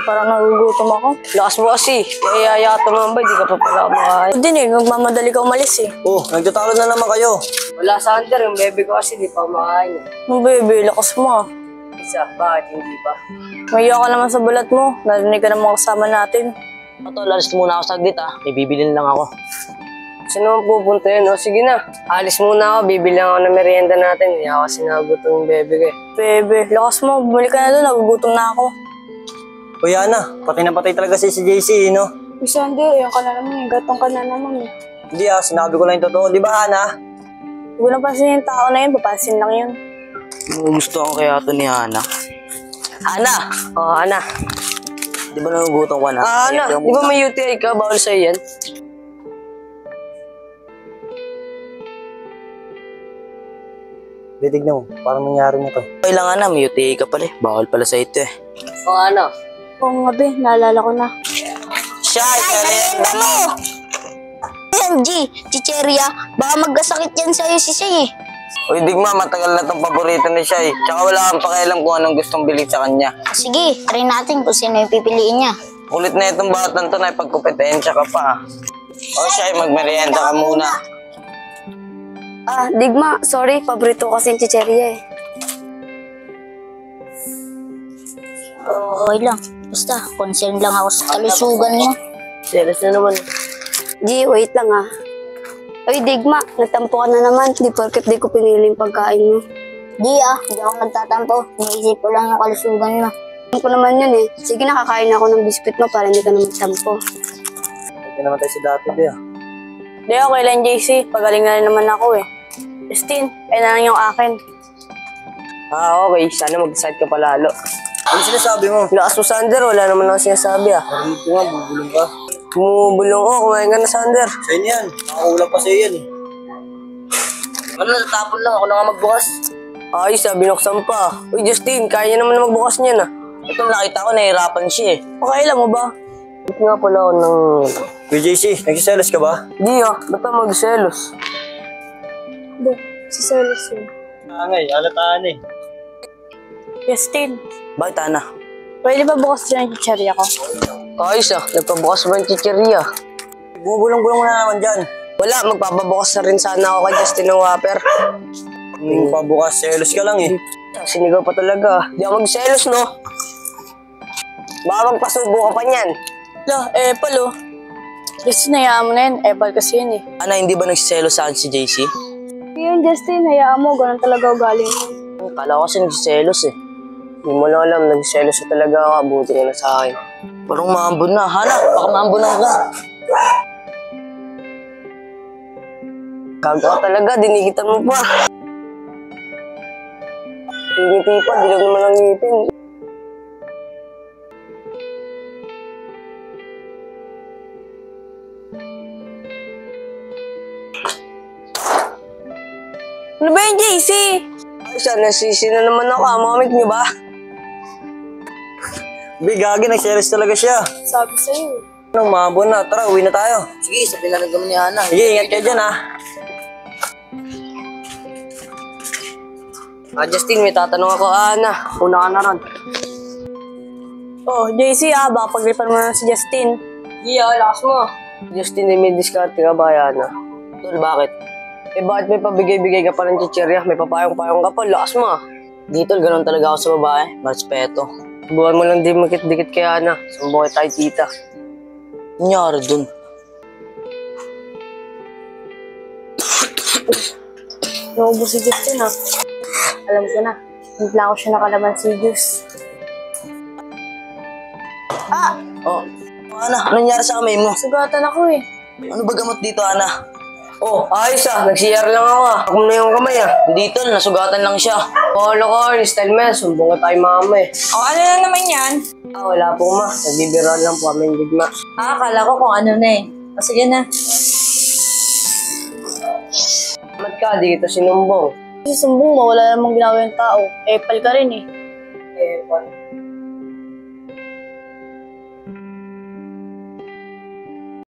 Parang nagugutom ako. Lakas mo kasi. Kaya yaya tumambay, di ka pa pala kumakain. Hindi eh, magmamadali ka umalis eh. Oh, nagtatalo na naman kayo. Wala sa hunter, yung bebe ko kasi di pa kumakain. Ang bebe, lakas mo ah. Isa, bakit hindi pa? Mahiya ka naman sa balat mo. Narinig ka ng mga kasama natin. Tol, alis muna ako saglit May bibilin lang ako. Sino naman pupunta yun? O sige na, alis muna ako. Bibili ako ng merienda natin. Hindi ako kasi nagutom yung bebe ko eh. Bebe, lakas mo. Bumalik ka na doon. Nagugutom na ako. Kuya Ana, patay na patay talaga si JC, no? Sander, yung ka na naman eh. Gatong ka na naman eh. Hindi sinabi ko lang yung totoo. Di ba, Ana? Huwag na pansin yung tao na yun. Papansin lang yun. Gusto ko kaya ito ni Ana. Ana! O, Ana. Di ba nagugutom ka na? Ana, di ba may UTI ka? Bawal sa'yo yan. Tignan mo, parang nangyari na to. Kailangan na, may UTI ka pala Bawal pala sa ito O, Ana. Oo nga be, naalala ko na. Siya, merienda mo! MG, Chicheria, baka magkasakit yan sa'yo si Shay eh. Uy, Digma, matagal na itong paborito ni Shai. Tsaka wala kang pakialam kung anong gustong bilhin sa kanya. Sige, try natin kung sino yung pipiliin niya. Kulit na itong batang to na ipagkumpetensya ka pa. O Shai, magmerienda ka muna. Digma, sorry. Paborito ko kasi yung chicheria eh. Okay lang. Basta, concern lang ako sa kalusugan mo. Selos na naman. G, wait lang ah. Ay, Digma, nagtampo ka na naman. Di porket di ko pinili yung pagkain mo. Di hindi ako nagtatampo. Iniisip ko lang yung kalusugan mo. Alam ko naman yun eh. Sige, nakakain ako ng biskuit mo para hindi ka na magtampo. Hindi naman tayo sa dati, Be. Di, okay lang, JC. Pagaling na rin naman ako eh. Justin, ayun na lang yung akin. Okay. Sana mag-decide ka palalo. Ano sinasabi mo? Lakas mo, Sander. Wala naman ako sinasabi Narinig ko nga, bubulong ka. Bumubulong ko. Kumain ka na, Sander. Sa inyo yan. Nakakulang pa sa'yo yan eh. Ano, natatapon lang. Ako na nga magbukas. Ayos binuksan pa. Uy, Justin, kaya niya naman na magbukas niyan ah. Ito nakita ko, nahihirapan siya Okay lang mo ba? Ba't nga pala ako ng... Kuya JC, nagsiselos ka ba? Di ba't ako magselos? Hindi, si Celis yun. Angay, alataan eh. Justin, Bakit, Ana? pwede ba bukas dyan yung chicheria ko? Ayos nagpabukas ba yung chicheria? Bumubulong-bulong na naman dyan. Wala, magpapabukas na rin sana ako kay Justin ng Whopper. Pabukas, selos ka lang eh. Sinigaw pa talaga. Di ako magselos, no? Baka magpasubo ka pa niyan. Apple oh. Justin, hayaan mo na yun. Apple kasi yun eh. Ana, hindi ba nagsiselos sa akin si JC? Yun, Justin, hayaan mo. Ganun talaga ugali mo. Kala ko kasi nagsiselos Hindi mo lang alam, nagselos na talaga ako. Buti ka na sa akin. Parang maambon na. Hana, baka maambon na ka. Gago ka talaga, dinikitan mo pa. Ngiti pa, di lang naman ang ngipin. Ano ba yung JC? Ay, nasisi na naman ako. Mamamit niyo ba? Be, gagi, nagselos talaga siya. Sabi sa'yo eh. Anong maambon na? Tara, uwi na tayo. Sige, sabihin na naman ni Ana. Sige, ingat kayo dyan ha. Justin, may tatanong ako, Ana. Una ka na ron. Oh, JC baka paglipan mo na si Justin. Lakas mo. Justin, may diskarte ka ba, Ana? Tol, bakit? Bakit may pabigay-bigay ka pa ng chichirya? May papayong-payong ka pa, lakas mo. Di, Tol, ganun talaga ako sa babae. Marespeto. Buwan mo lang din makit-dikit kay Ana. Sumbuhay tayo, tita. Nangyari dun. Naubos si Justin Alam ko na. Hintla ko siya nakalaban si Juice. Oh, Ana, ano nangyari sa kamay mo? Sugatan ako eh. Ano ba gamot dito, Ana? Oh, ayos nag-CR lang ako Ako na yung kamay Hindi, Tol, nasugatan lang siya. Loko, style mo yan. Sumbong ka tayo mama eh. Ano na naman yan? Wala po ma. Nagbibiran lang po kami yung bigma. Akala ko kung ano na eh. Sige na. Mat ka, di kita sinumbong. Kasi sumbong mo, wala namang ginawa yung tao. Apple ka rin eh.